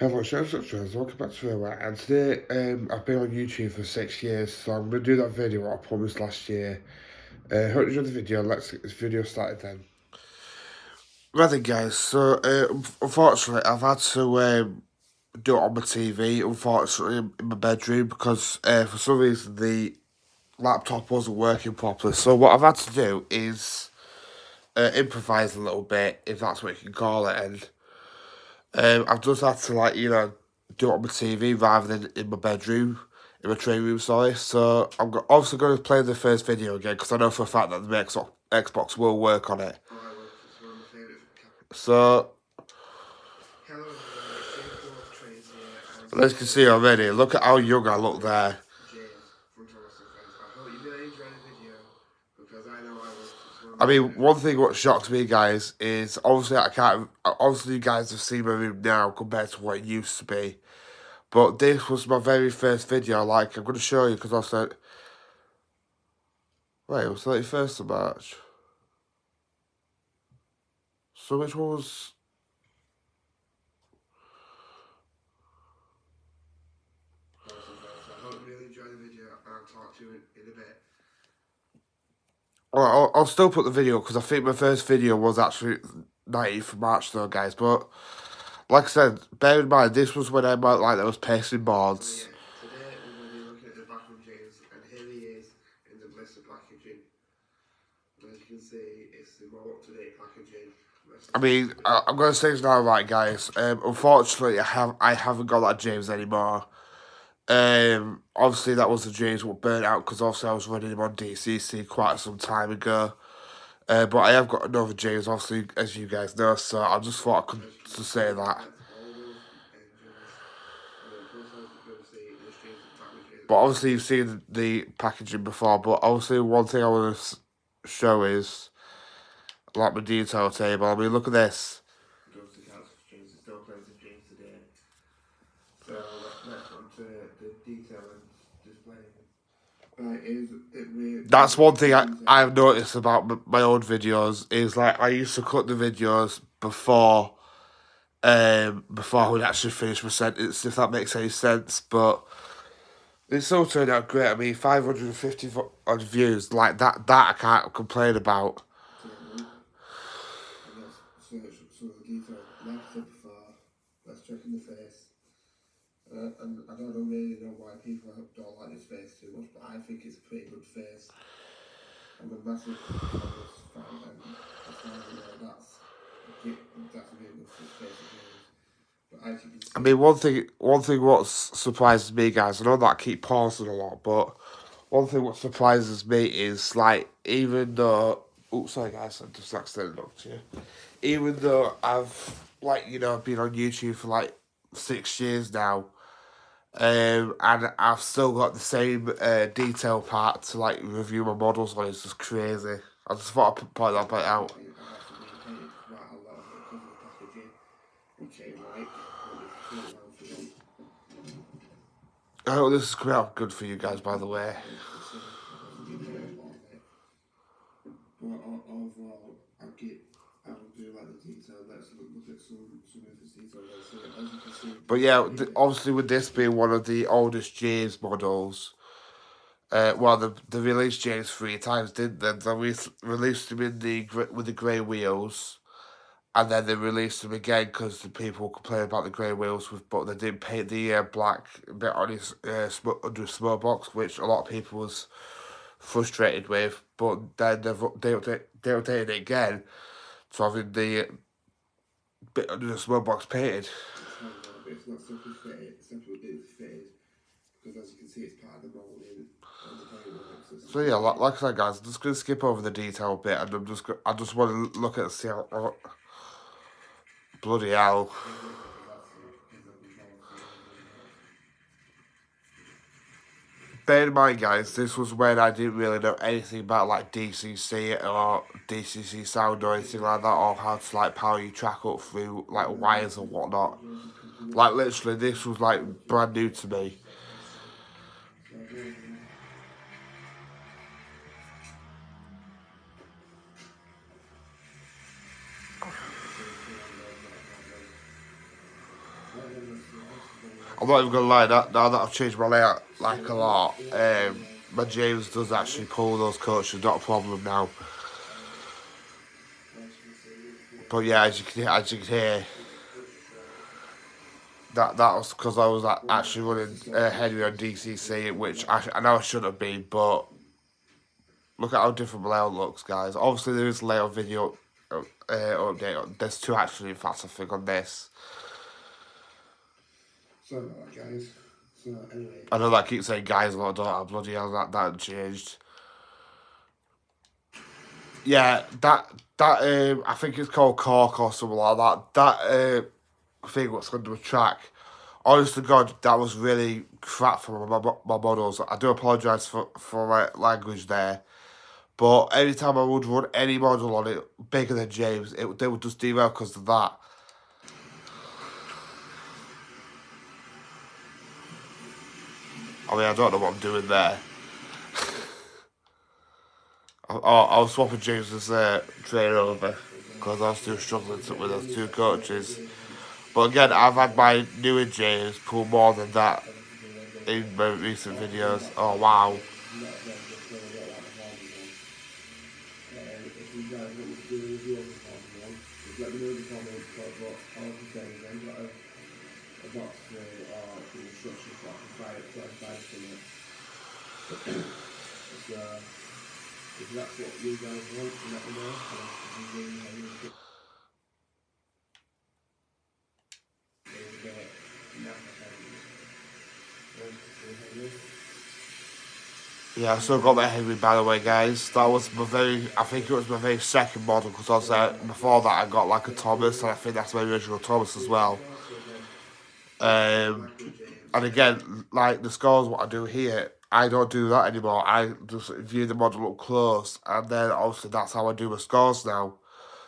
Hello, Chefs and Friends, welcome back to Real and today I've been on YouTube for 6 years, so I'm going to do that video I promised last year. Hope you enjoyed the video, let's get this video started then. Right then guys, so unfortunately I've had to do it on my TV, unfortunately in my bedroom, because for some reason the laptop wasn't working properly. So what I've had to do is improvise a little bit, if that's what you can call it, and I've just had to, like, do it on my TV rather than in my bedroom, in my training room, sorry. So I'm obviously going to play the first video again, because I know for a fact that the Xbox will work on it. So, as you can see already, look at how young I look there. I mean, one thing what shocks me, guys, is obviously obviously you guys have seen my room now compared to what it used to be. But this was my very first video, like, I'm going to show you, because I said, wait, it was 31st of March. So which one was... I hope you really enjoy the video, and I'll talk to you in a bit. I'll still put the video, because I think my first video was actually 19th of March though, guys, but... Like I said, bear in mind, this was when I might like those pasting boards. So yeah, today we're going to be looking at the back of James, and here he is in the blister packaging. And as you can see, it's the more up-to-date packaging. I mean, I'm going to say this now, right, guys. Unfortunately, I haven't got that James anymore. Obviously, that was the James what burnt out, because obviously I was running him on DCC quite some time ago. But I have got another James, obviously, as you guys know, so I just thought I could just say that. But obviously you've seen the packaging before, but obviously one thing I want to show is, like, my detail table. I mean, look at this. So let's go to the detail and display. That's one thing I've noticed about my old videos, is like I used to cut the videos before I would actually finish my sentence, if that makes any sense, but it still turned out great. I mean, 550 odd views, like that I can't complain about. So the detail, like I said before, let's check in the face. And I don't really know why people don't like this face too much, but I think it's a pretty good face. I'm a massive Thomas fan, and as far as I know, that's a really good face of James. But as you can see, I mean, one thing what surprises me, guys, I know that I keep pausing a lot, but one thing what surprises me is, like, even though, oh, sorry guys, I just accidentally looked here. Even though I've, like, been on YouTube for like 6 years now, and I've still got the same detail part to, like, review my models on. It's just crazy. I just thought I'd point that bit out. I hope this is coming out good for you guys, by the way. Overall, I'll do like the detail. Let's look at some of his detail. As you can see. But yeah, obviously with this being one of the oldest James models, well, they released James 3 times, didn't they? They released him with the grey wheels, and then they released him again because the people complained about the grey wheels, but they didn't paint the black bit on his under his smoke box, which a lot of people was frustrated with. But then they updated it again, so having the bit under the smoke box painted. It's not simply fitted, because as you can see, it's part of the molding. So yeah, like I said, guys, I'm just gonna skip over the detail bit, and I just want to look at see how. Oh, bloody hell! Bear in mind, guys, this was when I didn't really know anything about, like, DCC or DCC sound or anything like that, or how to, like, power your track up through, like, wires and whatnot. Like, literally, this was, like, brand new to me. I'm not even gonna lie, now that I've changed my layout like a lot, my James does actually pull those coaches, not a problem now. But yeah, as you can hear, that was because I was actually running Henry on DCC, which I know I shouldn't have been, but look at how different my layout looks, guys. Obviously, there is a layout video update. There's two actually, in fact, I think, on this. Sorry about that, guys. So, anyway. I know that I keep saying guys a lot, don't I? Bloody hell, that changed. Yeah, that I think it's called Cork or something like that. That thing what's under the track. Honest to God, that was really crap for my models. I do apologise for my language there. But every time I would run any model on it bigger than James, they would just derail because of that. I mean, I don't know what I'm doing there. I was swapping James's trainer over because I was still struggling with those two coaches. But again, I've had my newer James pull more than that in my recent videos. Oh, wow. If you guys want me to do a review of the Formula 1, just let me know in the comments what all I can say is I've got a box through or the instructions so I can fire it from it. So, if that's what you guys want, let me know. Yeah, I still got my Henry, by the way, guys. That was my I think it was my very second model, because before that I got like a Thomas, and I think that's my original Thomas as well. And again, like the scores, what I do here, I don't do that anymore. I just view the model up close, and then obviously that's how I do my scores now.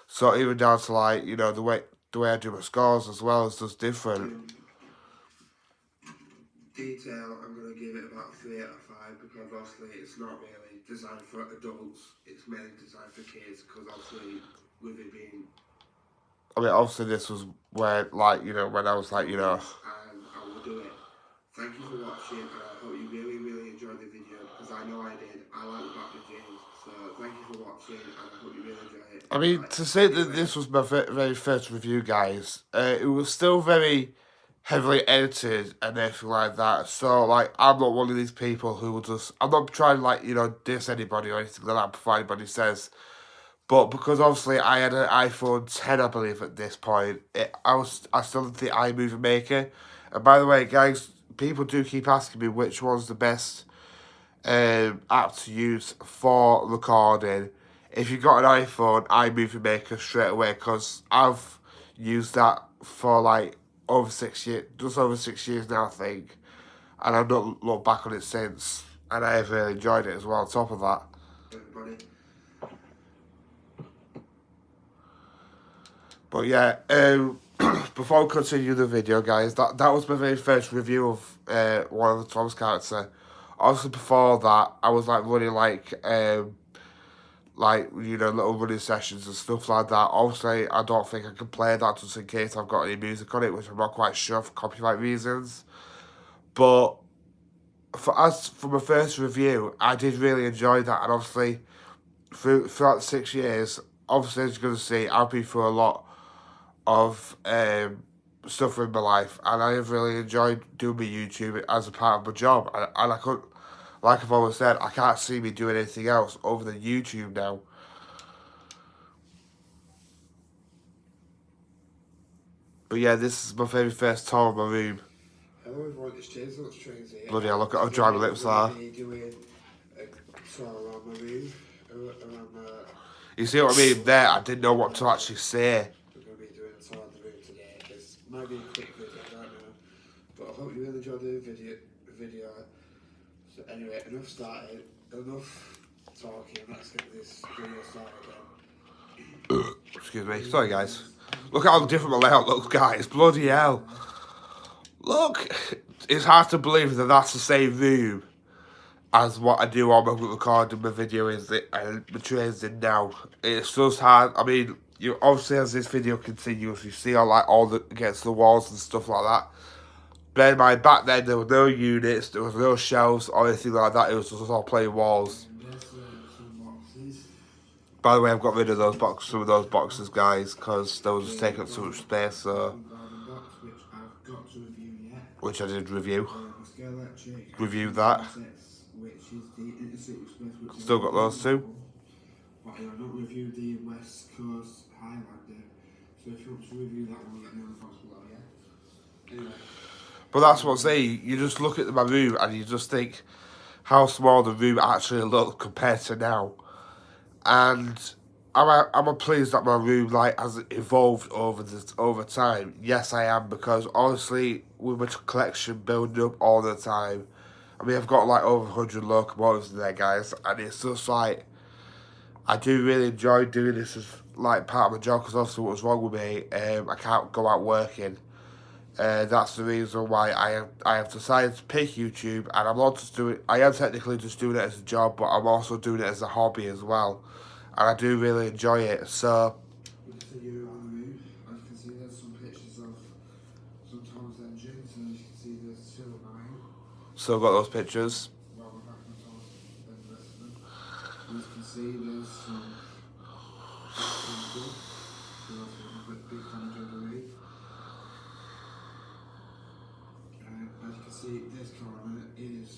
So even down to like, you know, the way I do my scores as well is just different. Detail, I'm going to give it about 3 out of 5 because obviously it's not really designed for adults, it's mainly designed for kids because obviously with it being... I mean, obviously this was where, like, you know, when I was like, you know... And I will do it. Thank you for watching, and I hope you really, really enjoyed the video because I know I did. I like the back of James, so thank you for watching, and I hope you really enjoyed it. I mean, to say that this was my very first review, guys, it was still very heavily edited and everything like that. So, like, I'm not one of these people who will just... I'm not trying to, like, you know, diss anybody or anything like that before anybody says... But because obviously I had an iPhone 10, I believe, at this point, I still had the iMovie Maker. And by the way, guys, people do keep asking me which one's the best app to use for recording. If you've got an iPhone, iMovie Maker straight away, because I've used that for like over 6 years, just over 6 years now, I think. And I've not looked back on it since. And I have really enjoyed it as well, on top of that. Everybody. But yeah, before we continue the video, guys, that was my very first review of one of the Tom's character. Obviously, before that, I was like running like you know, little running sessions and stuff like that. Obviously, I don't think I can play that just in case I've got any music on it, which I'm not quite sure for copyright reasons. But for my first review, I did really enjoy that, and obviously, throughout the 6 years, obviously, as you're going to see, I've been through a lot of stuff in my life, and I have really enjoyed doing my YouTube as a part of my job, and I couldn't, like I've always said, I can't see me doing anything else other than YouTube now. But yeah, this is my very first tour of my room. Hello everyone, it's James. Let's try and see it. Bloody hell, look at how dry my lips are. Doing a tour around my room, You see what I mean? There, I didn't know what to actually say. Might be a quick video, I don't know. But I hope you really enjoyed the video. So anyway, enough talking. Let's get this video started again. Excuse me. Sorry, guys. Look how different my layout looks, guys. Bloody hell. Look. It's hard to believe that that's the same room as what I do on my recording my video is my trains in now. It's just hard. I mean, you obviously as this video continues, you see all the against the walls and stuff like that. Bear in mind, back then there were no units, there was no shelves or anything like that. It was just all plain walls. There's some boxes. By the way, I've got rid of some of those boxes, guys, because they were just taking up too much space. So, Box, which I've got to review yet. which I did review. Review that. Which is the Interstate Express. Which Still got those two. But I don't review the West Coast Highlander. So if you want to review that one, let me know in the box below, yeah? Anyway. But that's what I'm saying. You just look at my room and you just think how small the room actually looked compared to now. And am I pleased that my room has evolved over time? Yes, I am, because honestly, with my collection building up all the time, I mean, I've got over 100 locomotives in there, guys, and it's just I do really enjoy doing this as part of my job, because obviously what's wrong with me, I can't go out working. That's the reason why I have decided to pick YouTube, and I'm not just doing. I am technically just doing it as a job, but I'm also doing it as a hobby as well, and I do really enjoy it. So. As you can see, there's some pictures of some Tom's engines, and as you can see, there's two of mine. Still got those pictures. Well, we're back on Tom's and the rest of them. As you can see, there's some big Tom jewellery. As you can see, this corner is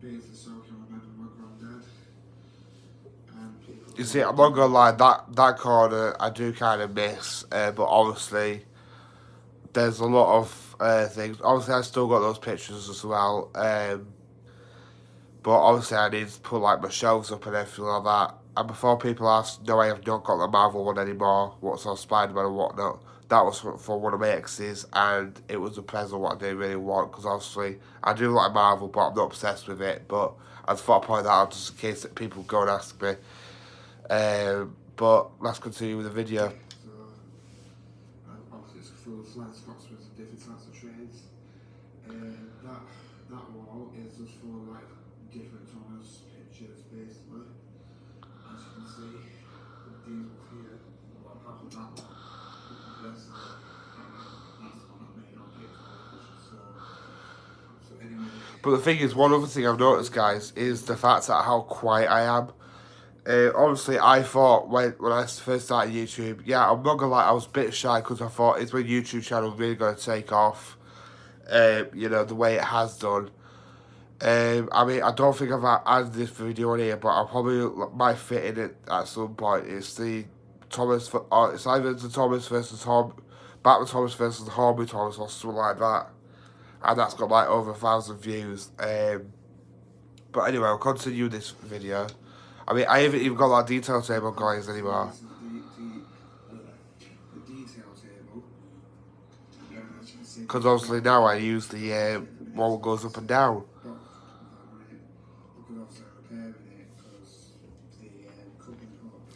basically so I can remember my granddad. You see, I'm not gonna lie, that corner I do kind of miss, but obviously there's a lot of things. Obviously, I still got those pictures as well, but obviously I need to put my shelves up and everything like that. And before people ask, no, I have not got the Marvel one anymore. What's on Spider-Man and whatnot. That was for one of my exes, and it was a present what I didn't really want, because obviously I do like Marvel, but I'm not obsessed with it. But I just thought I'd point that out just in case that people go and ask me. But let's continue with the video. So, obviously it's full of flat spots with different types of trades. That wall is just full of different Thomas pictures, basically. As you can see, these ones here, well, half of that one. That's the one that made on picture. So anyway. But the thing is, one other thing I've noticed, guys, is the fact that how quiet I am. Honestly, I thought when I first started YouTube, yeah, I'm not gonna lie, I was a bit shy, because I thought, is my YouTube channel really gonna take off? The way it has done. I mean, I don't think I've added this video in here, but I probably might fit in it at some point. It's the Thomas, it's either the Thomas versus Batman Thomas versus Horby Thomas or something like that, and that's got over 1,000 views. But anyway, I'll continue this video. I mean, I haven't even got that detail table guys anymore. Because obviously now I use the one that goes up and down.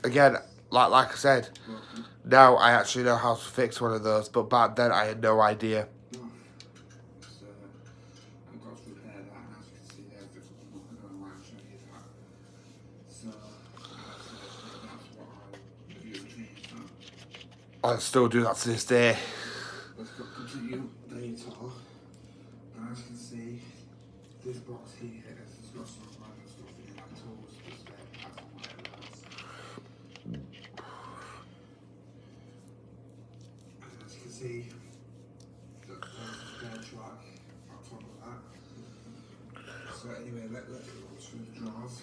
Again, like I said, now I actually know how to fix one of those, but back then I had no idea. I still do that to this day. Let's continue later. And as you can see, this box here has got some random stuff in it, tools, whatever else. And as you can see, there's a spare track on top of that. So anyway, let's go through the drawers.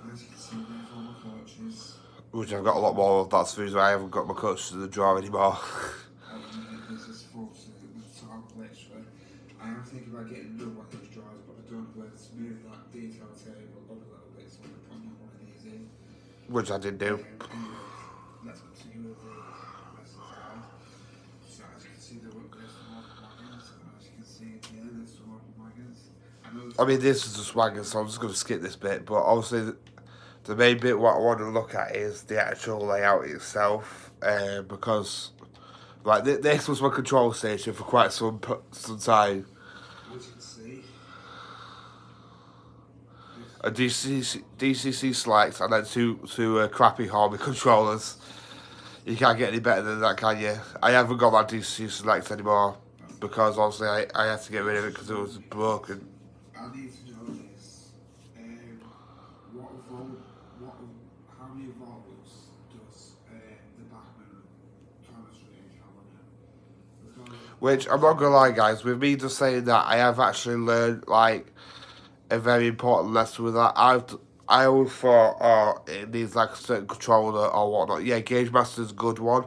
And as you can see, there's all my coaches. Which I've got a lot more of, that's the reason I haven't got my coach to the drawer anymore. This is full to the top, literally. I am thinking about getting another one of these drawers, but I don't know whether to move that detail table up a little bit, so I'm putting one of these in. Which I did do. Anyway, let's continue with the rest of the house. So as you can see, there's some more wagons, and as you can see here, there's some more wagons. I mean, this is just wagons, so I'm just going to skip this bit, but obviously the main bit what I want to look at is the actual layout itself, because this was my control station for quite some time. As you can see, A DCC Slacks and then two crappy Harmy controllers. You can't get any better than that, can you? I haven't got that DCC Select anymore because obviously I had to get rid of it because it was broken. I need to know this. How many volts does the Bachman Thomas range have on it? Because Which I'm not gonna lie, guys. With me just saying that, I have actually learned like a very important lesson with that. I always thought, oh, it needs like a certain controller or whatnot. Yeah, Gauge Master's a good one,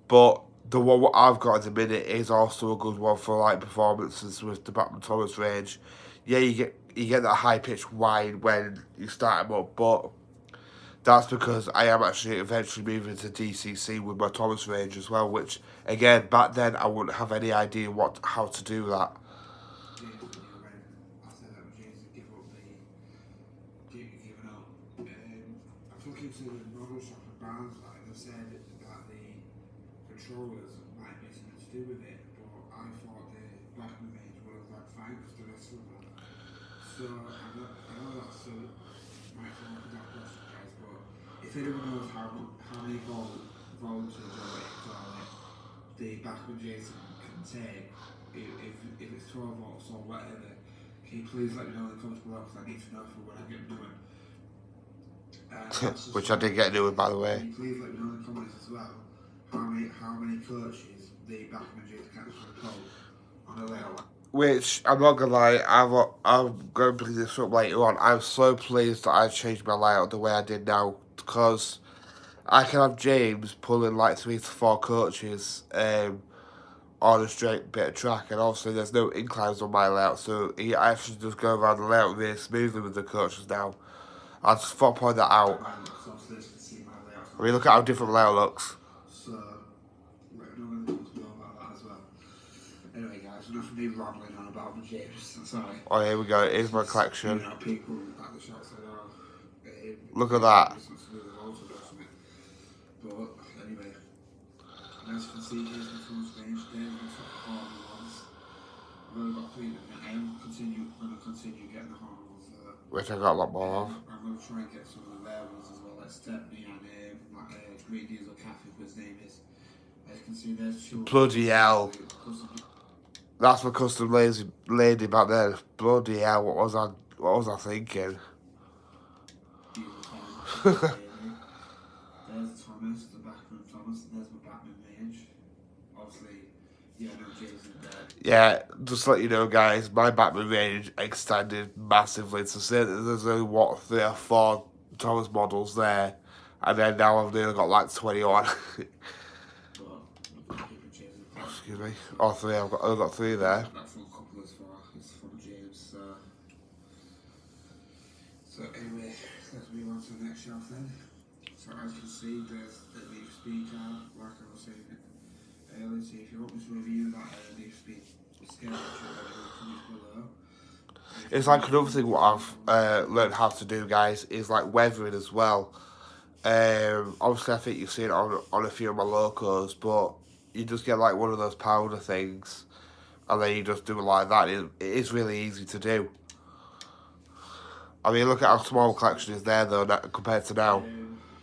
but the one what I've got at the minute is also a good one for like performances with the Batman Thomas range. Yeah, you get that high pitched whine when you start them up, but that's because I am actually eventually moving to DCC with my Thomas range as well. Which again, back then I wouldn't have any idea how to do that. James video when I said that James had given up. I took him to the model shop at Barnes and they said that the controllers might be something to do with it, but I thought the Bachman range would have like fine because the rest of them are. So I know that's might sound like a dark question, guys, but if anyone knows how many voltage or whatever the Bachman Jason can take, if it's 12 volts or whatever, can you please let me know in the comments below because I need to know for when I get doing. Which I did get new with, by the way. Can you please let me know in the comments as well how many coaches the Bachman Jason can actually pull on a layout. Which, I'm not gonna lie, I'm going to bring this up later on. I'm so pleased that I changed my layout the way I did now, because I can have James pulling like 3 to 4 coaches on a straight bit of track, and obviously there's no inclines on my layout, so he actually just go around the layout really smoothly with the coaches now. I just thought I'd point that out. I mean, look at how different the layout looks. So, we're not going to talk about that as well. Anyway, guys, enough of me rambling on about my James. Sorry. Oh, here we go. Here's my collection. You know, people at the shop said, look at that. But anyway, as you can see, here's the full stage. There's the top horn ones. I've only got 3 of them. I am going to continue getting the horn ones. Which I got a lot more of. I'm going to try and get some of the rare ones as well, like Stepney and Green Diesel Cafe, what his name is. As you can see, there's 2. Bloody hell. That's my custom lady back there. Bloody hell, what was I thinking? There's Thomas, the Bachman Thomas, and there's my Batman range. Obviously, yeah, no Jason there. Yeah, just to let you know, guys, my Batman range extended massively to say that there's only, 3 or 4 Thomas models there, and then now I've nearly got like 21. Excuse me. Oh, 3, I've got 3 there. That's what a couple is for. It's from James. So anyway, let's move on to the next shelf then. So as you can see, there's the leaf speaker, like I was saying earlier. So if you want me to review that leaf speed scale, comment below. It's like another thing what I've learned how to do, guys, is like weathering as well. Obviously, I think you've seen it on a few of my locos, but you just get like one of those powder things, and then you just do it like that. It is really easy to do. I mean, look at how small the collection is there, though, compared to now.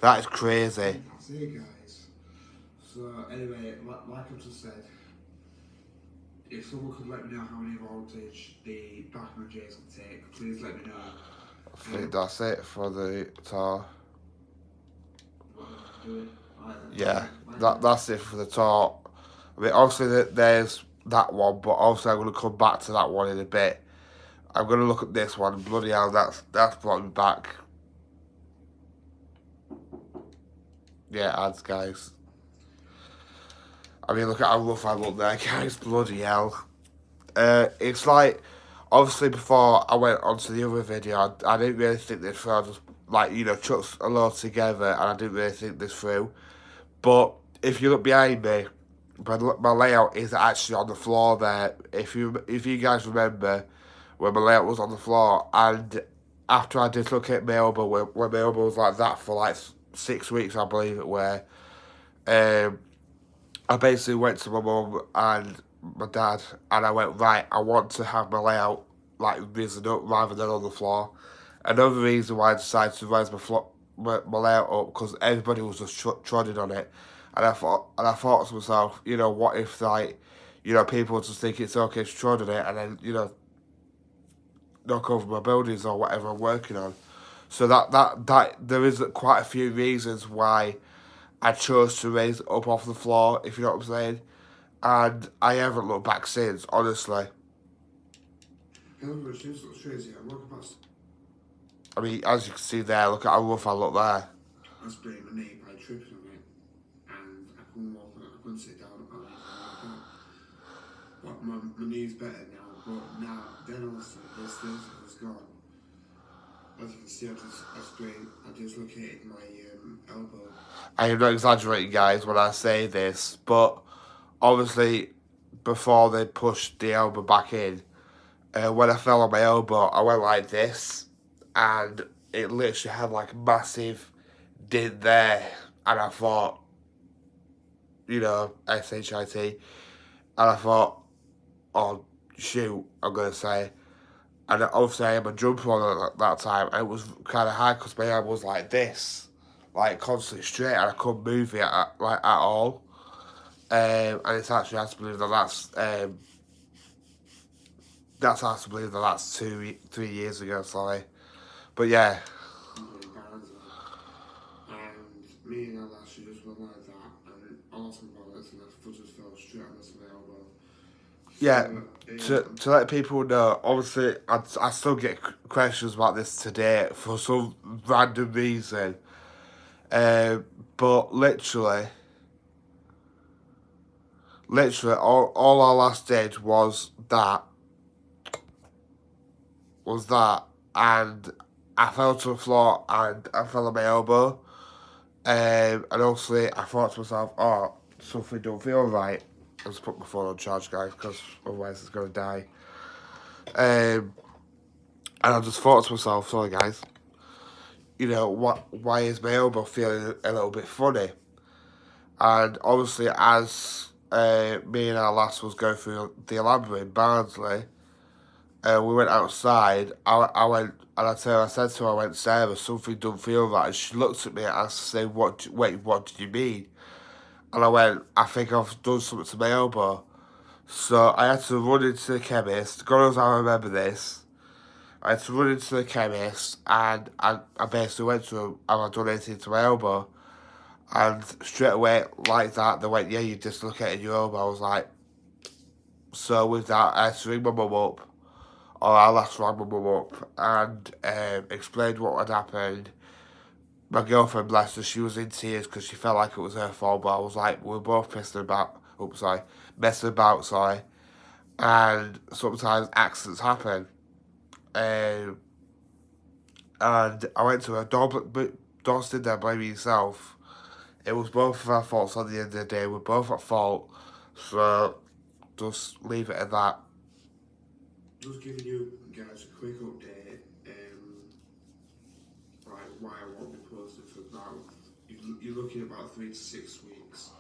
That is crazy. That's it, guys. So, anyway, like I just said, if someone could let me know how many voltage the Bachman J's can take, please let me know. I think that's it for the tar. Yeah, that's it for the tar. I mean, obviously, there's that one, but also I'm going to come back to that one in a bit. I'm going to look at this one. Bloody hell, that's brought me back. Yeah, ads, guys. I mean, look at how rough I look there, guys. Bloody hell. It's like, obviously, before I went on to the other video, I didn't really think this through. I just, like, you know, chucked a lot together, and I didn't really think this through. But if you look behind me, my layout is actually on the floor there. If you guys remember, when my layout was on the floor, and after I dislocate my elbow, when my elbow was like that for like 6 weeks, I believe it were, I basically went to my mum and my dad, and I went, right, I want to have my layout like risen up rather than on the floor. Another reason why I decided to raise my layout up, because everybody was just trodding on it. And I thought to myself, you know, what if like, you know, people just think it's okay to tread on it, and then, you know, knock over my buildings or whatever I'm working on. So that there is quite a few reasons why I chose to raise it up off the floor, if you know what I'm saying. And I haven't looked back since, honestly. I mean, as you can see there, look at how rough I look there. I sprained my knee by tripping on it, and I couldn't walk on it, I couldn't sit down on it, but my knee's better now, but now, then also, this Thursday was gone. As you can see, I dislocated my elbow. I am not exaggerating, guys, when I say this, but obviously, before they pushed the elbow back in, when I fell on my elbow, I went like this, and it literally had like a massive dent there, and I thought, you know, SHIT, and I thought, oh, shoot, I'm going to say. And obviously I had my jumper on at that time, and it was kind of hard because my arm was like this, like constantly straight, and I couldn't move it at all. And it's actually hard to believe that's hard to believe that's 3 years ago, sorry. But yeah. And me and Ella, she just went like that, and I lost my balance, and the foot just fell straight onto my elbow. Yeah, to let people know, obviously, I still get questions about this today for some random reason. But literally, all I last did was that, and I fell to the floor, and I fell on my elbow. And obviously, I thought to myself, oh, something don't feel right. I just put my phone on charge, guys, because otherwise it's going to die. And I just thought to myself, sorry, guys, you know, why is my elbow feeling a little bit funny? And obviously, as me and our lass was going through the elaborate in Barnsley, we went outside. I went, and I said to her, I went, Sarah, something don't feel right. And she looked at me and I said, what did you mean? And I went, I think I've done something to my elbow. So I had to run into the chemist. God knows how I remember this. I had to run into the chemist, and I basically went to him, have I done anything to my elbow? And straight away, like that, they went, yeah, you dislocated your elbow. I was like, so with that, I had to ring my mum up, or I last rang my mum up, and explained what had happened. My girlfriend, bless her, she was in tears because she felt like it was her fault, but I was like, we were both messing about, and sometimes accidents happen. Um, and I went to her, don't sit there blaming yourself. It was both of our faults at the end of the day. We're both at fault. So, just leave it at that. Just giving you guys a quick update. Like why I won't be posting for about, you're looking at about 3 to 6 weeks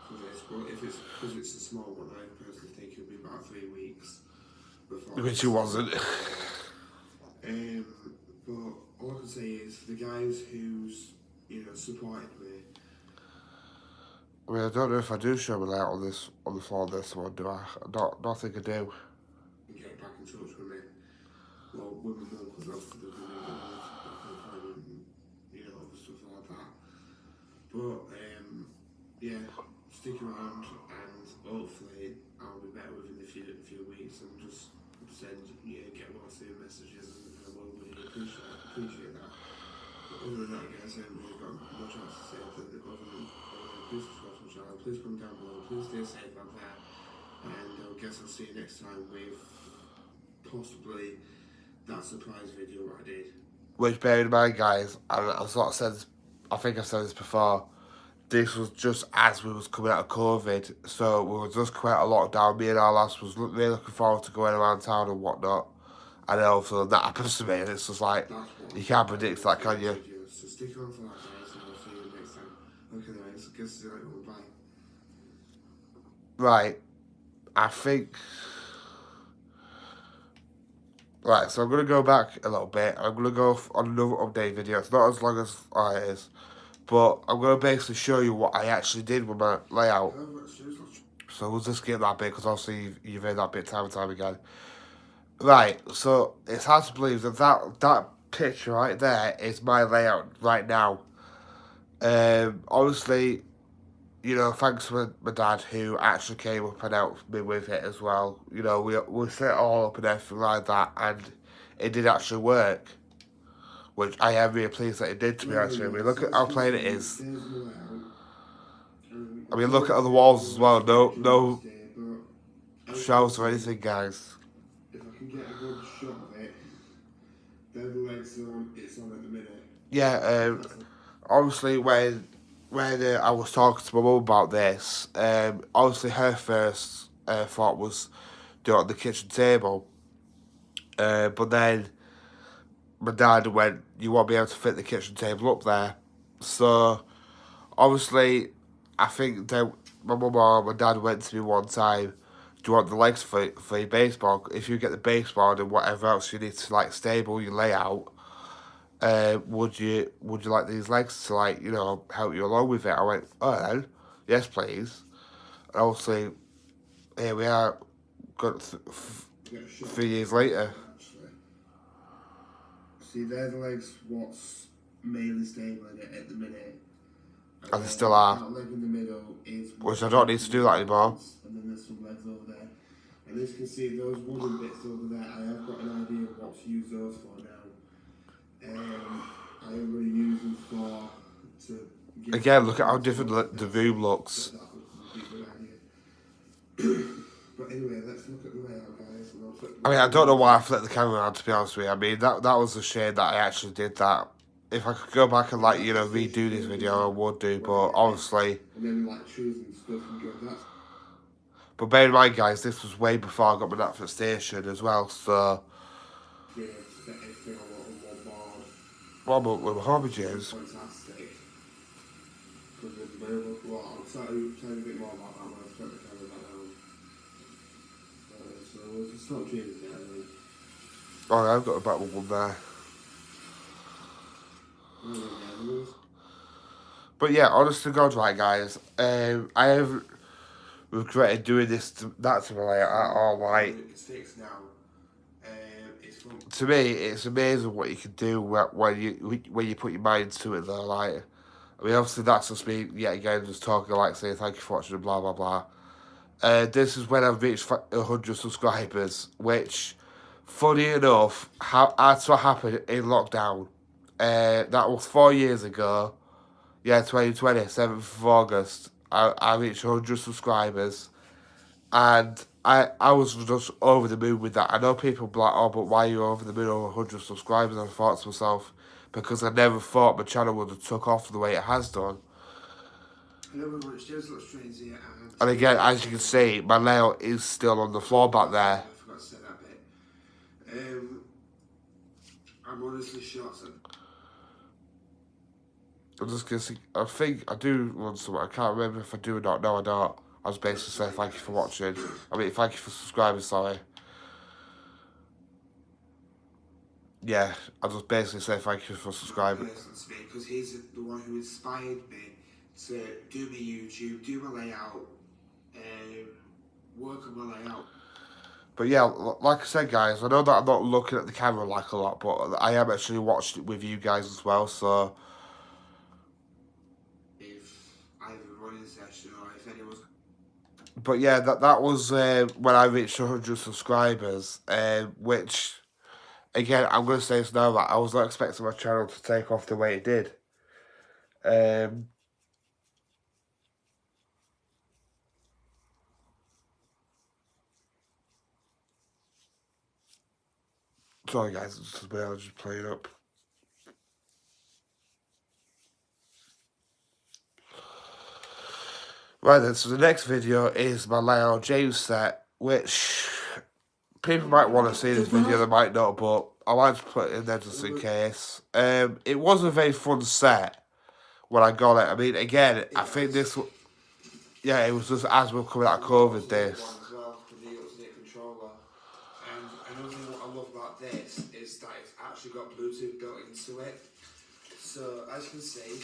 for this. But if it's because it's a small one, I personally think it'll be about 3 weeks before. Which it wasn't. But all I can say is for the guys who's supported me. I mean, I don't know if I do show my light on the floor this one, do I? I don't think I do. Get back in touch with me. Well, with my mum, because obviously there's no appointment, other stuff like that. But yeah, stick around, and hopefully I'll be better within a few weeks, and just get more soon messages, and I will really appreciate that. But other than that, guys, I haven't really got much else to say other than please subscribe to my channel, please comment down below, please stay safe out there, and I guess I'll see you next time with possibly that surprise video I did. Which, bear in mind, guys, and I sort of said this, I think I've said this before, this was just as we was coming out of COVID, so we were just coming out of lockdown. Me and our lass was really looking forward to going around town and whatnot, and then also that happens to me, and it's just like, you can't predict that, can you? So stick around for that, guys, and I'll see you next time. Okay, guys, I guess bye. Right, I think... Right, so I'm going to go back a little bit. I'm going to go on another update video. It's not as long as it is, But I'm going to basically show you what I actually did with my layout. So we'll just skip that bit because obviously you've heard that bit time and time again. Right, so it's hard to believe that picture right there is my layout right now. Obviously, you know, thanks to my dad who actually came up and helped me with it as well. You know, we set it all up and everything like that, and it did actually work, which I am really pleased that it did. To be honest with you, look at how plain it is. I mean, look at the walls as well. No shelves or anything, guys. If I can get a good shot of it, they're the legs it's on at the minute. Yeah, obviously when I was talking to my mum about this, obviously her first thought was do it on the kitchen table, but then my dad went, you won't be able to fit the kitchen table up there. So obviously, I think that my mum or my dad went to me one time, do you want the legs for your baseboard? If you get the baseboard and whatever else you need to like stable your layout, would you like these legs to like, you know, help you along with it? I went, oh then, yes please. And obviously, here we are, got 3 years later. See, they're the legs what's mainly stable in it at the minute. And they still are. That leg in the middle is... Which I don't need to do that anymore. And then there's some legs over there. And as you can see, those wooden bits over there, I have got an idea of what to use those for now. I am going to use them for... Again, look at how different the room looks. That would be a good idea. But anyway, let's look at the layout, guys. I mean, I don't know why I flipped the camera around, to be honest with you. I mean, that was a shame that I actually did that. If I could go back and, like, you know, redo this video, I would do, but obviously... And then, like, choosing stuff and go, that's... But bear in mind, guys, this was way before I got my Natford station as well, so... Yeah, to get everything on one board. What about with my hobby, James? Fantastic. Because with the variable, well, I'll tell you a bit more about that when I put the camera back down. So we'll just start changing it, I mean. Oh, I've got a better one there. But yeah, honest to God, right, guys, I have regretted doing that to my layout at all. Like, it's fixed now. To me, it's amazing what you can do when you put your mind to it. Though, like, I mean, obviously that's just me yet again just talking, like, saying thank you for watching and blah blah blah. This is when I've reached 100 subscribers, which, funny enough, that's what happened in lockdown. That was 4 years ago. Yeah, 2020, 7th of August. I reached 100 subscribers. And I was just over the moon with that. I know people be like, oh, but why are you over the moon over 100 subscribers? And I thought to myself, because I never thought my channel would have took off the way it has done. And again, as you can see, my layout is still on the floor back there. I forgot to say that bit. I'm honestly shocked. I'm just going to see, I think I do want something. I can't remember if I do or not. No, I don't. I was basically saying thank you for watching. I mean, thank you for subscribing, sorry. Yeah, I just basically say thank you for subscribing. Because he's the one who inspired me to do my YouTube, do my layout, work on my layout. But yeah, like I said, guys, I know that I'm not looking at the camera like a lot, but I am actually watching it with you guys as well, so... If I have a running session or if anyone's... But yeah, that was when I reached 100 subscribers, which, again, I'm going to say this now, that I was not expecting my channel to take off the way it did. Sorry guys, it's just me, I was just playing up. Right then, so the next video is my Lionel James set, which people might want to see this video, they might not, but I like to put it in there just in case. It was a very fun set when I got it. I mean, again, I think this... Yeah, it was just as we were coming out of COVID, this. And another thing what I love about this is that it's actually got Bluetooth built into it. So, as you can see,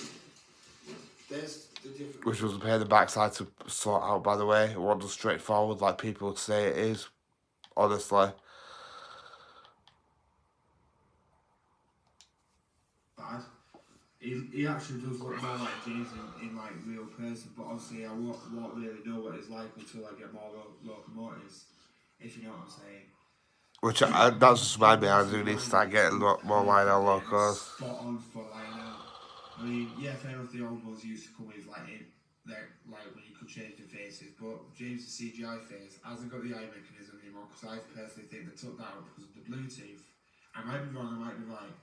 There's the different. Which was a pain in the backside to sort out, by the way. It wasn't straightforward like people would say it is, honestly. Bad. He actually does look more like James in like real person, but obviously I won't really know what he's like until I get more locomotives, if you know what I'm saying. Which that's just remind me, I do need to start getting a lot more line out locos. Spot on for Lionel. I mean, yeah, fair enough. The old ones used to come with like when you could change the faces, but James' CGI face hasn't got the eye mechanism anymore. Because I personally think they took that out because of the Bluetooth. I might be wrong. I might be right.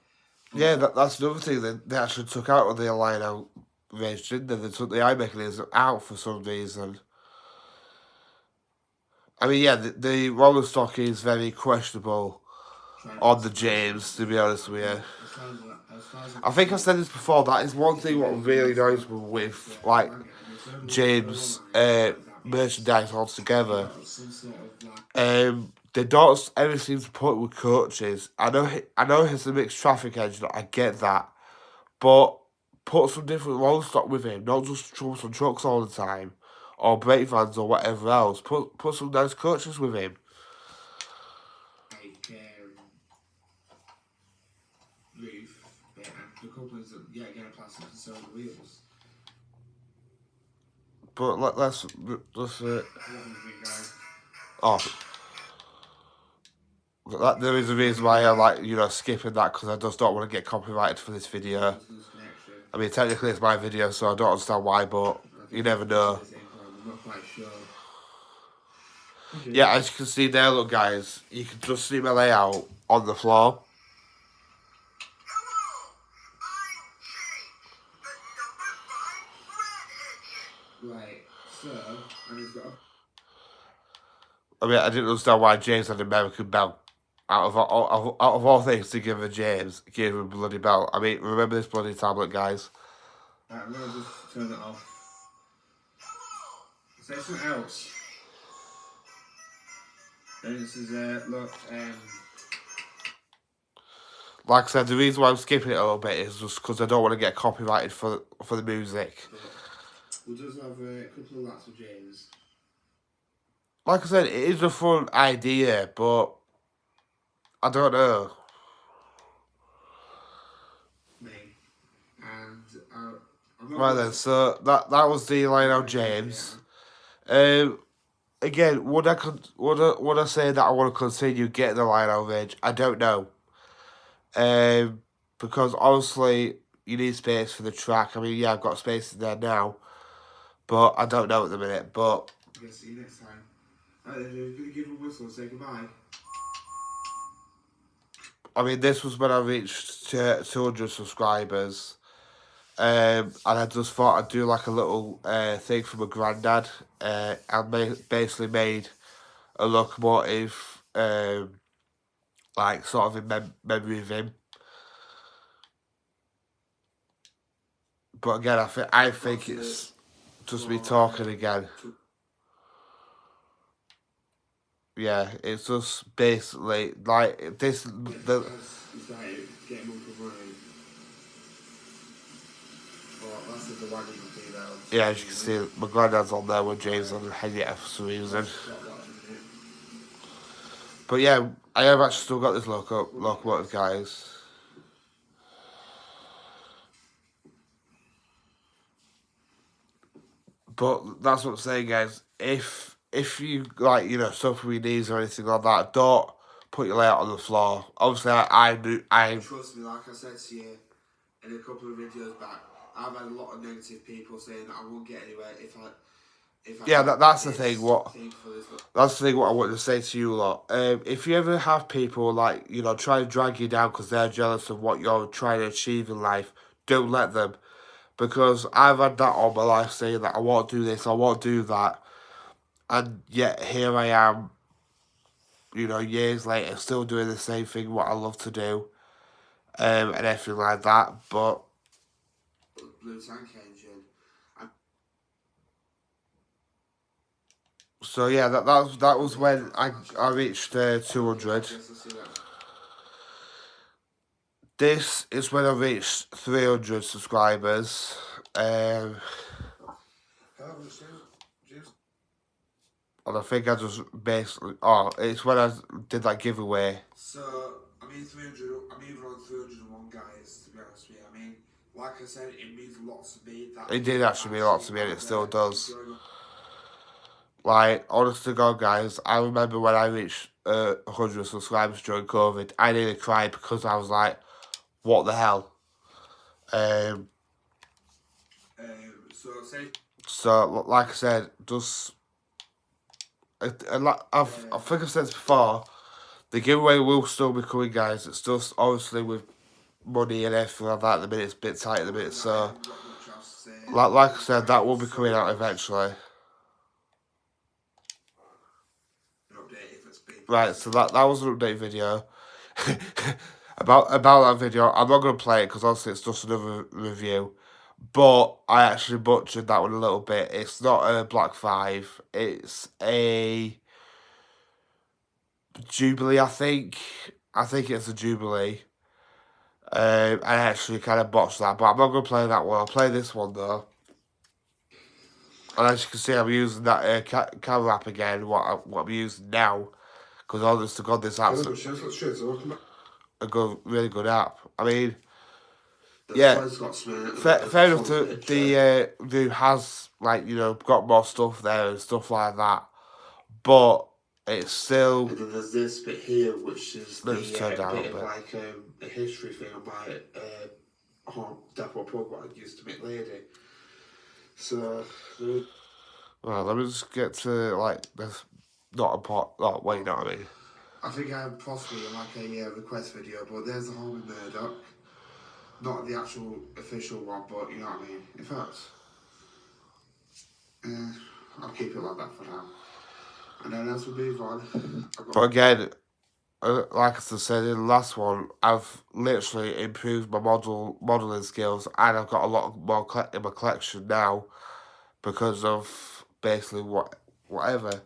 Yeah, that's another thing they actually took out of the line out range, didn't they? They took the eye mechanism out for some reason. I mean, yeah, the roller stock is very questionable on the James, to be honest with you. I think I said this before, that is one thing what really annoys me with, like, James merchandise altogether. They don't ever seem to put it with coaches. I know he's a mixed traffic engine, I get that. But put some different roll stock with him, not just troubles and trucks all the time, or brake vans or whatever else. Put some nice coaches with him. Like roof, and the couplings that get a plastic and sell the wheels. But let's oh. There is a reason why I like, skipping that, because I just don't want to get copyrighted for this video. I mean, technically it's my video, so I don't understand why, but you never know. I'm not quite sure. Yeah, as you can see there, look guys, you can just see my layout on the floor. Right, so, and he's got a... I mean, I didn't understand why James had an American belt. Out of all things to give a James, gave him a bloody belt. I mean, remember this bloody tablet, guys. Right, I'm going to just turn it off. Say something else. Then this is, look, like I said, the reason why I'm skipping it a little bit is just because I don't want to get copyrighted for the music. We'll just have a couple of laps of James. Like I said, it is a fun idea, but I don't know. Me. And right then, so that was the Lionel James. Again, would I say that I want to continue getting the Lionel range? I don't know. Because honestly, you need space for the track. I mean, yeah, I've got space in there now, but I don't know at the minute. But I'm gonna see you next time. Right, then we're gonna give him a whistle and say goodbye. I mean, this was when I reached 200 subscribers. And I just thought I'd do like a little thing for my granddad. And basically made a locomotive, like sort of in memory of him. But again, I think it's just me talking again. Yeah, it's just basically like this. Yeah, as you can see, my granddad's on there with James on Henrietta for some reason. But yeah, I have actually still got this locomotive, guys. But that's what I'm saying, guys. If you like, suffer with knees or anything like that, don't put your layout on the floor. Obviously, I trust me, like I said to you in a couple of videos back, I've had a lot of negative people saying that I won't get anywhere if I yeah, that's the thing. That's the thing. What I want to say to you lot. If you ever have people like try to drag you down because they're jealous of what you're trying to achieve in life, don't let them. Because I've had that all my life, saying that I won't do this, I won't do that, and yet here I am. Years later, still doing the same thing what I love to do, and everything like that. But blue tank engine. So yeah, that was when I reached 200. This is when I reached 300 subscribers. And I think I just basically... Oh, it's when I did that giveaway. So, I'm even on 301, guys, to be honest with you. I mean, like I said, it means a lot to me. It did actually mean a lot to me, and it still does. Like, honest to God, guys, I remember when I reached 100 subscribers during COVID, I nearly cried because I was like, what the hell? So, like I said, just... I think I've said this before, the giveaway will still be coming, guys. It's just, obviously, with money and everything like that at the minute, it's a bit tight at the minute, so... Like I said, that will be coming out eventually. Right, so that was an update video. about that video. I'm not going to play it because obviously it's just another review. But I actually butchered that one a little bit. It's not a Black 5. It's a Jubilee, I think. I think it's a Jubilee. I actually kind of botched that, but I'm not going to play that one. I'll play this one, though. And as you can see, I'm using that camera app again, what I'm using now. Because honest to God, this app's a really good app. I mean, yeah, fair enough to the who has, like, you know, got more stuff there and stuff like that. But it's still... And then there's this bit here, which is the bit of like a history thing on my Home Depot Pub, what I used to make lady. So... Well, let me just get to, like, this... Not a pot... Oh, wait, you know what I mean? I think I have possibly like a request video, but there's the home in Murdoch. Not the actual official one, but you know what I mean. In fact, I'll keep it like that for now. And then as we move on... But again, like I said in the last one, I've literally improved my modelling skills, and I've got a lot more in my collection now because of basically whatever.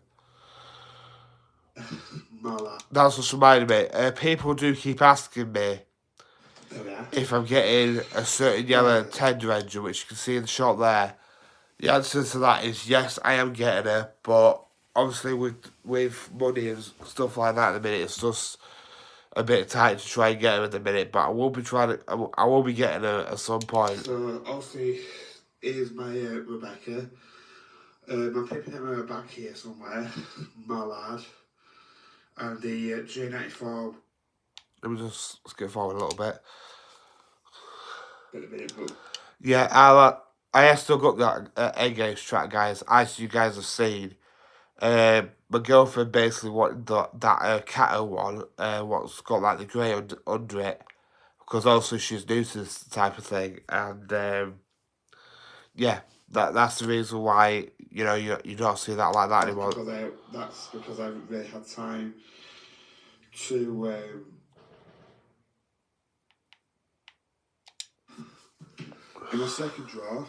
That's just reminded me. People do keep asking me if I'm getting a certain yellow tender engine, which you can see in the shot there. The answer to that is yes, I am getting it, but obviously with money and stuff like that at the minute, it's just a bit tight to try and get her at the minute. But I will be trying to. I will be getting her at some point. So obviously, here's my Rebecca. My pippin Emma back here somewhere, my lad, and the J94. Let me just skip forward a little bit. But yeah, I have still got that Engage track, guys. As you guys have seen, my girlfriend basically wanted that Cato one, what's got like the grey under it, because also she's new to this type of thing, and yeah, that's the reason why you know you don't see that like that anymore. That's because I haven't really had time to. In the second drawer,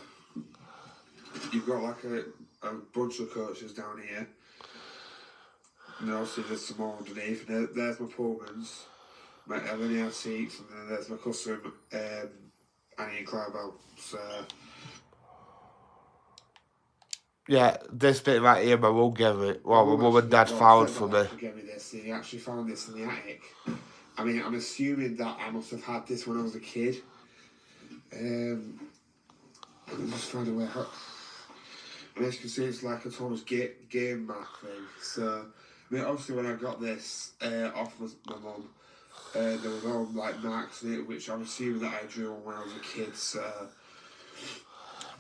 you've got like a bunch of coaches down here. And then obviously there's some more underneath. And there's my Pullmans, my linear seats, and then there's my custom Annie and Cloud belts. Yeah, this bit right here, my mum gave it. Well, my mum and dad found for me. They actually found this in the attic. I mean, I'm assuming that I must have had this when I was a kid. Let me just find a way out. And as you can see, it's like a Thomas game mark thing. So, I mean, obviously when I got this off my mum, there was all like marks in it, which I'm assuming that I drew on when I was a kid. So,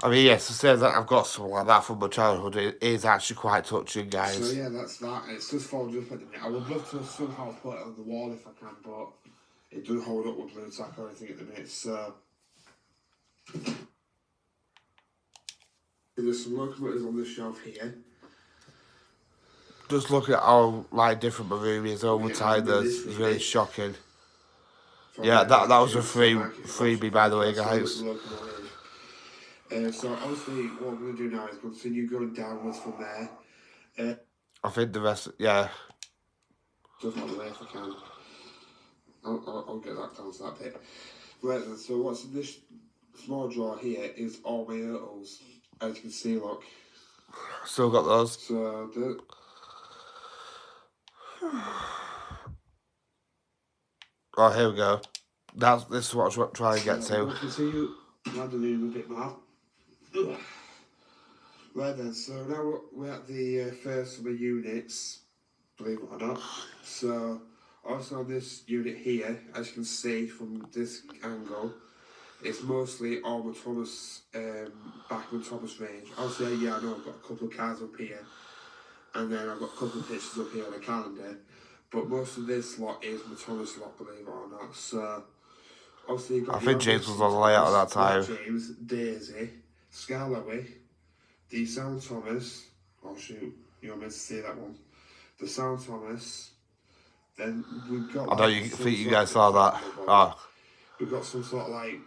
I mean, yes, to say that I've got something like that from my childhood, it is actually quite touching, guys. So yeah, that's that. It's just folded up at the minute. I would love to somehow put it on the wall if I can, but it doesn't hold up with blue tack or anything at the minute. So there's some locomotives on the shelf here. Just look at how like different my room is over time. That's really shocking. Yeah, that was a freebie, by the way, guys. So obviously what we're going to do now is continue going downwards from there. I think the rest, yeah. Just not the way if I can. I'll get that down to that bit. Right then, so what's in this small drawer here is all my hurdles. As you can see, look. Still got those. So Oh, here we go. This is what I was trying to get to. We'll continue landing a bit more. Right then, so now we're at the first of the units, believe it or not. So, also on this unit here, as you can see from this angle, it's mostly all the Thomas, Bachmann Thomas range. Obviously, yeah, I know I've got a couple of cars up here, and then I've got a couple of pictures up here on the calendar, but most of this lot is my Thomas lot, believe it or not. So, obviously, you've got I think James was on the layout at that time. James, Daisy, Scarlowy, the Sound Thomas. Oh shoot, you're meant to see that one. The Sound Thomas. Then we've got. I know you think you guys saw that. Oh. We've got some sort of like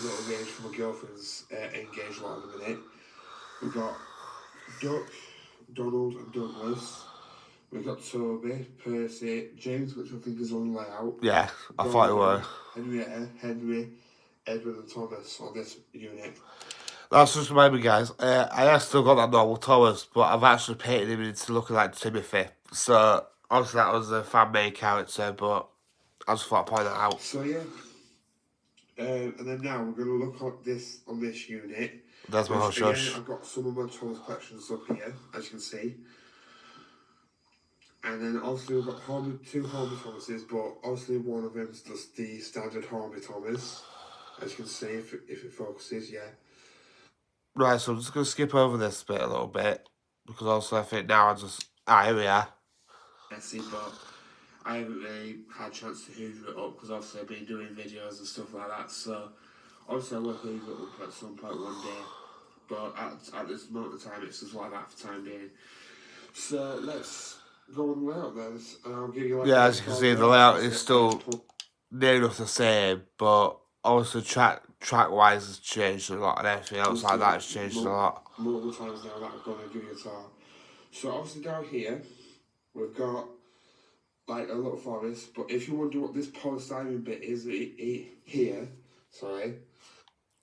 little range from my girlfriend's engaged lot in a minute. We've got Duck, Donald, and Douglas. We've got Toby, Percy, James, which I think is on the layout. Yeah, I thought it were. Henrietta, Henry, Edward, and Thomas on this unit. That's just reminded me, guys. I have still got that normal Thomas, but I've actually painted him into looking like Timothy. So, obviously, that was a fan-made character, but I just thought I'd point that out. So, yeah. And then now we're going to look at this on this unit. There's my whole shush. Again, I've got some of my Thomas collections up here, as you can see. And then obviously we've got two Hornby Thomases, but obviously one of them is just the standard Hornby Thomas. As you can see, if it focuses, yeah. Right, so I'm just going to skip over this bit a little bit, because also I think now here we are. Messy, but I haven't really had a chance to hoover it up, because obviously I've been doing videos and stuff like that, so obviously I will hoover it up at some point one day, but at this moment of time it's just like that for the time being. So let's go on the layout then, and I'll give you like... Yeah, as you can see, the layout is still near enough the same, but obviously track-wise has changed a lot, and everything else like that has changed a lot. Multiple times now that I'm going to give you a talk. So obviously down here, we've got like a little forest, but if you wonder what this polystyrene bit is here, sorry.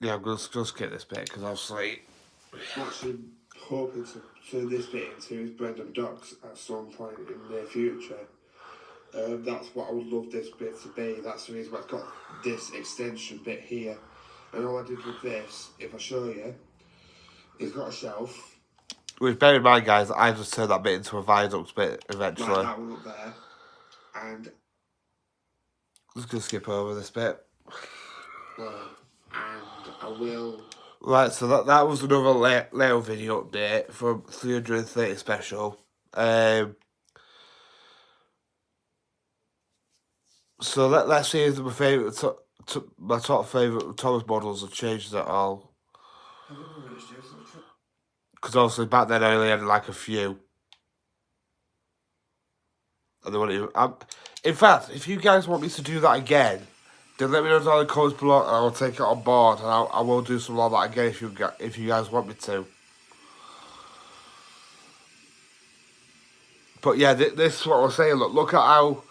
Yeah, I'm going to skip this bit, because obviously... I'm actually hoping to turn this bit into Brendan Docks at some point in the near future. That's what I would love this bit to be. That's the reason why I've got this extension bit here. And all I did with this, if I show you, it's got a shelf. Which, bear in mind, guys, I just turned that bit into a viaduct bit eventually. Like that one up there. And... I'm just going to skip over this bit. and I will... Right, so that was another layout video update from 330 special. So let's see if my favourite, my top favourite Thomas models have changed at all. Because obviously back then I only had like a few. And they weren't even... in fact, if you guys want me to do that again, then let me know down in the comments below, and I'll take it on board, and I will do something like that again if you guys want me to. But yeah, this is what I was saying. Look at how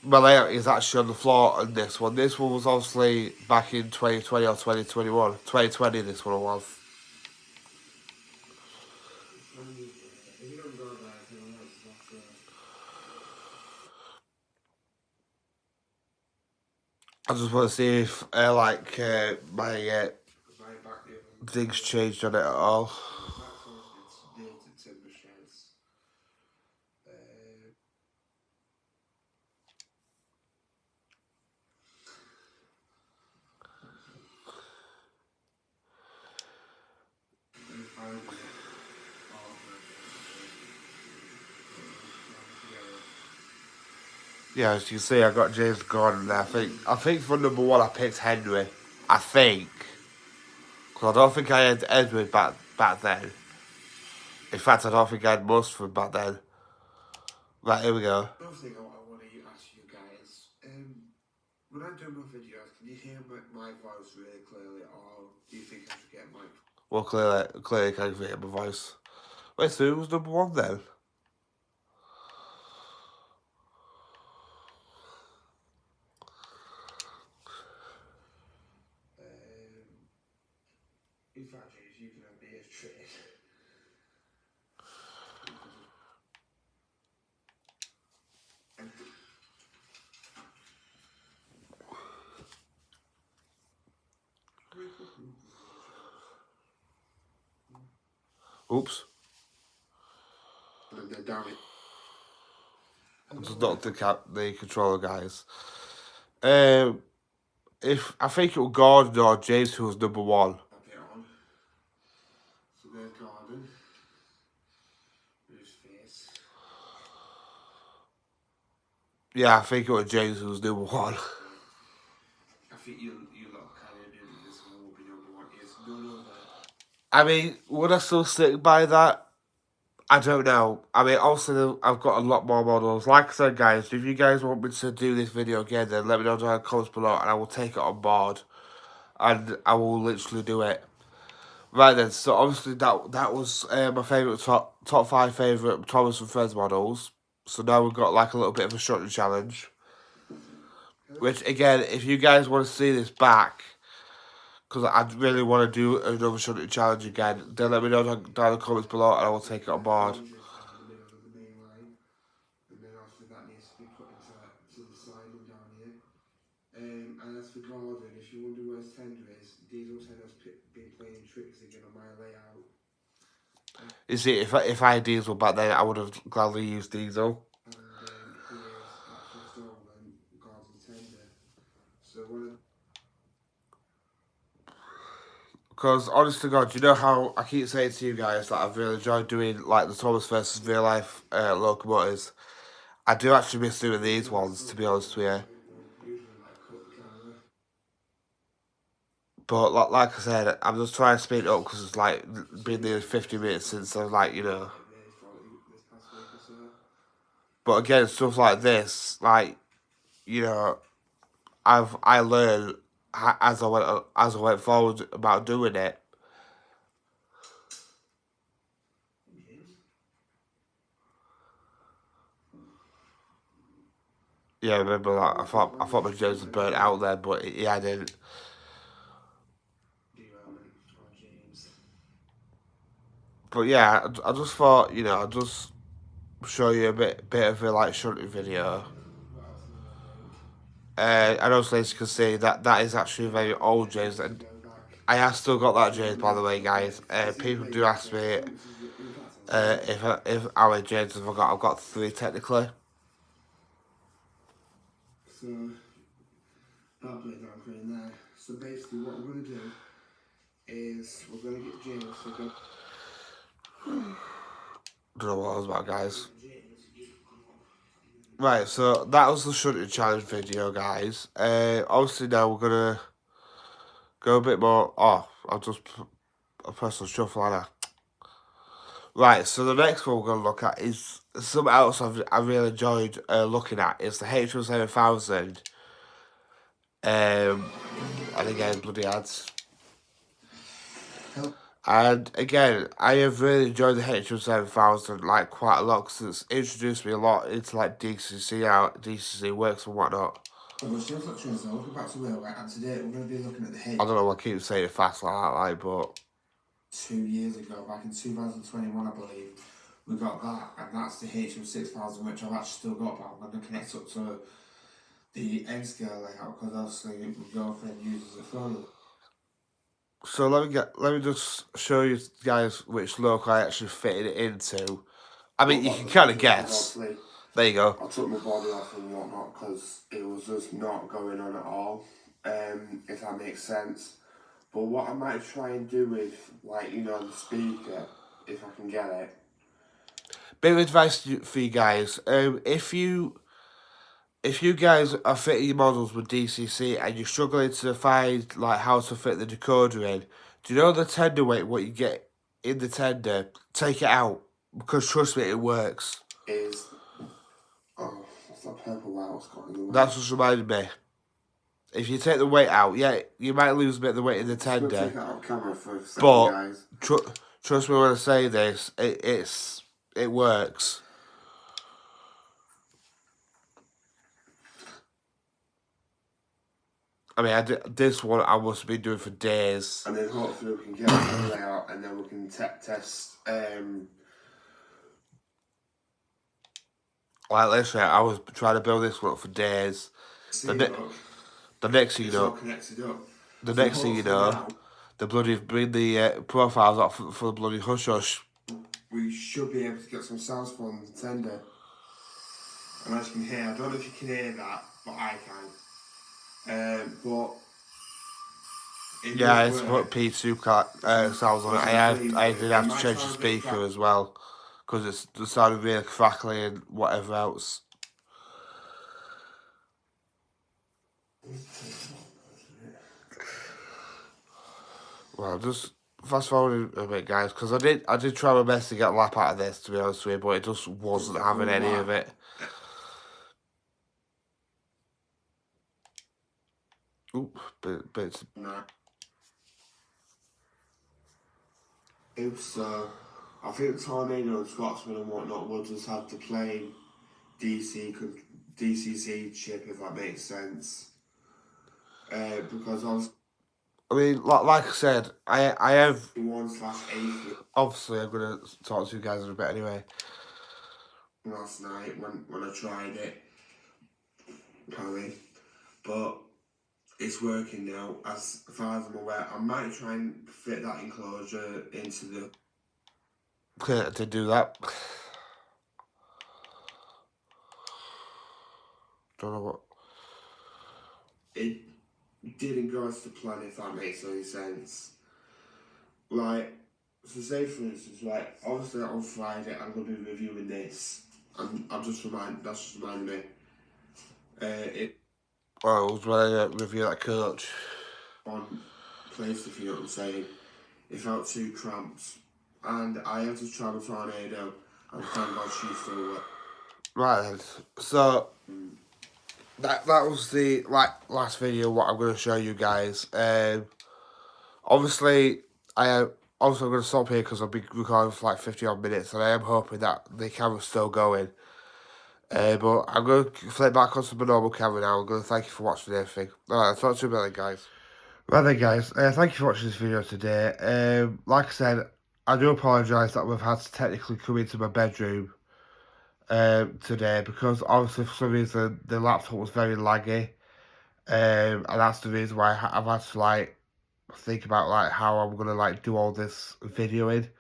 my layout is actually on the floor on this one. This one was obviously back in 2020 or 2021. 2020 this one was. I just want to see if my things changed on it at all. Yeah, as you can see, I got James Gordon there. I think for number one, I picked Henry. I think, because I don't think I had Edward back then. In fact, I don't think I had Mustard back then. Right, here we go. Another thing I want to ask you guys, when I do my videos, can you hear my voice really clearly, or do you think I should get a mic? Well, clearly I can hear my voice. Wait, so who was number one then? fair, James, you can have a bit of trade. Oops. And then damn it. Just not the controller, guys. If I think it was Gordon or James who was number one. I'll get on. So there's Gordon. Whose face? Yeah, I think it was James who was number one. I think you lot kind of knew that this one will be number one. It's none other. I mean, would I still stick by that? I don't know. I mean, also, I've got a lot more models. Like I said, guys, if you guys want me to do this video again, then let me know down in the comments below, and I will take it on board. And I will literally do it. Right then, so obviously that was my favourite top 5 favourite Thomas and Friends models. So now we've got like a little bit of a shorter challenge. Which, again, if you guys want to see this back, because I really want to do another shorter challenge again, then let me know down in the comments below, and I will take it on board. And then obviously that needs to be put into the sliding down here. And as for Gordon, if you wonder where his tender is, Diesel Tender's been playing tricks again on my layout. You see, if I had Diesel back then, I would have gladly used Diesel. And he has actually stolen Gordon's tender. So one of... Because, honest to God, you know how I keep saying to you guys that I've really enjoyed doing, like, the Thomas versus real life locomotives. I do actually miss doing these ones, to be honest with you. But like I said, I'm just trying to speed it up because it's like been nearly 50 minutes since I was like, you know. But again, stuff like this, like, you know, I learned as I went forward about doing it. Yeah, remember that? I thought my James was burnt out there, but yeah, I didn't. But yeah, I just thought, you know, I'd just show you a bit of a like shunting video. And also, as you can see, that is actually a very old James, and I have still got that James, by the way, guys. People do ask me if how many James have I got. I've got 3 technically. So that play down in there. So basically, what we're going to do is we're going to get James to go. Don't know what I was about, guys. Right, so that was the shunting challenge video, guys. Obviously now we're gonna go a bit more. Oh, I'll just press the shuffle on her. Right, so the next one we're gonna look at is something else I really enjoyed looking at. It's the H7000. And again, bloody ads. And again, I have really enjoyed the H7000 like quite a lot because it's introduced me a lot into like DCC, how DCC works and whatnot. Welcome back to Railway, and today we're going to be looking at the H. I don't know why I keep saying it fast like that, like, but 2 years ago, back in 2021, I believe, we got that, and that's the HM6000, which I've actually still got, but I'm going to connect up to the N scale layout because obviously my girlfriend uses a phone. So let me just show you guys which loco I actually fitted it into. I mean, you can kind of guess. There you go. I took my body off and whatnot because it was just not going on at all, if that makes sense. But what I might try and do with, like, you know, the speaker, if I can get it. Bit of advice for you guys. If you guys are fitting your models with DCC and you're struggling to find like how to fit the decoder in, do you know the tender weight, what you get in the tender? Take it out, because trust me, it works. What's that purple what's got in the way? That's just reminded me. If you take the weight out, yeah, you might lose a bit of the weight in the tender. Take it out of camera for a second, guys. Trust me when I say this, it works. I mean, this one I must have been doing for days. And then hopefully we can get the layout and then we can test. Like literally, I was trying to build this one up for days. The next thing you know, the next thing you know, the bloody bring the profiles up for the bloody hush hush. We should be able to get some sounds from the Nintendo. And as you can hear, I don't know if you can hear that, but I can. But yeah, it's put P2 sounds on it. I did have to change the speaker as well because it sounded really crackly and whatever else. Well, just fast forward a bit, guys, because I did try my best to get a lap out of this, to be honest with you, but it just wasn't having any of it. Oop, bits. If so, I think Tornado and Scotsman and whatnot will just have to play DCC chip, if that makes sense. Because I mean, like I said, I have 1/8. Obviously, I'm gonna talk to you guys in a bit anyway. Last night when I tried it, apparently, but it's working now. As far as I'm aware, I might try and fit that enclosure into the. To do that. Don't know what. It didn't go as to plan, if that makes any sense. Like, so say for instance, like, obviously on Friday I'm going to be reviewing this, and that's just reminding me. Well, I was ready to review that coach. On place, if you know what I'm saying, it felt too cramped, and I had to travel Tornado, and thank God she still worked. Right then, so that was the last video what I'm going to show you guys. Obviously I'm going to stop here because I've been recording for like 50 odd minutes, and I am hoping that the camera's still going. But I'm going to flip back onto my normal camera now. I'm going to thank you for watching everything. Alright, I'll talk to you about it, guys. Right then, guys, thank you for watching this video today. Like I said, I do apologise that we've had to technically come into my bedroom today, because obviously for some reason the laptop was very laggy, and that's the reason why I've had to like think about like how I'm gonna like do all this videoing.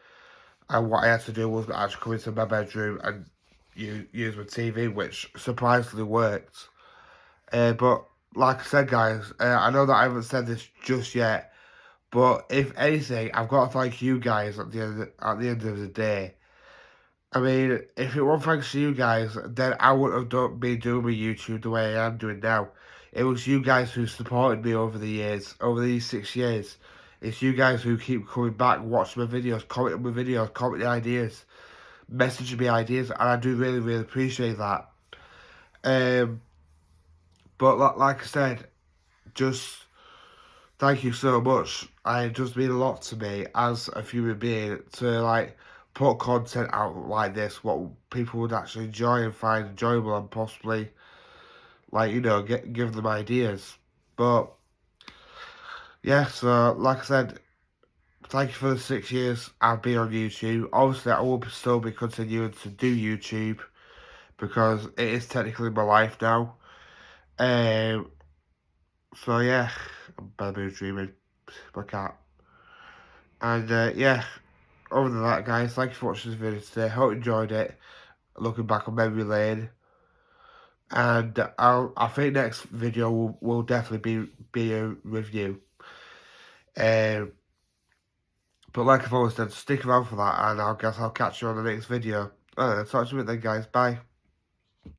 And what I had to do was actually come into my bedroom and use my TV, which surprisingly worked. But like I said, guys, I know that I haven't said this just yet, but if anything, I've got to thank you guys at the end of the day. I mean, if it weren't thanks to you guys, then I wouldn't have been doing my YouTube the way I am doing now. It was you guys who supported me over the years, over these 6 years. It's you guys who keep coming back, watching my videos, commenting my videos, commenting ideas, messaging me ideas, and I do really, really appreciate that. But like I said, just thank you so much. It does mean a lot to me as a human being to like put content out like this, what people would actually enjoy and find enjoyable, and possibly like, you know, give them ideas. But yeah, so like I said, thank you for the 6 years I've been on YouTube. Obviously, I will still be continuing to do YouTube because it is technically my life now. So yeah, I'm better dreaming, my cat. And yeah, other than that, guys, thank you for watching this video today. Hope you enjoyed it. Looking back on memory lane. And I think next video will definitely be a review. But like I've always said, stick around for that, and I guess I'll catch you on the next video. Talk to you then, guys. Bye.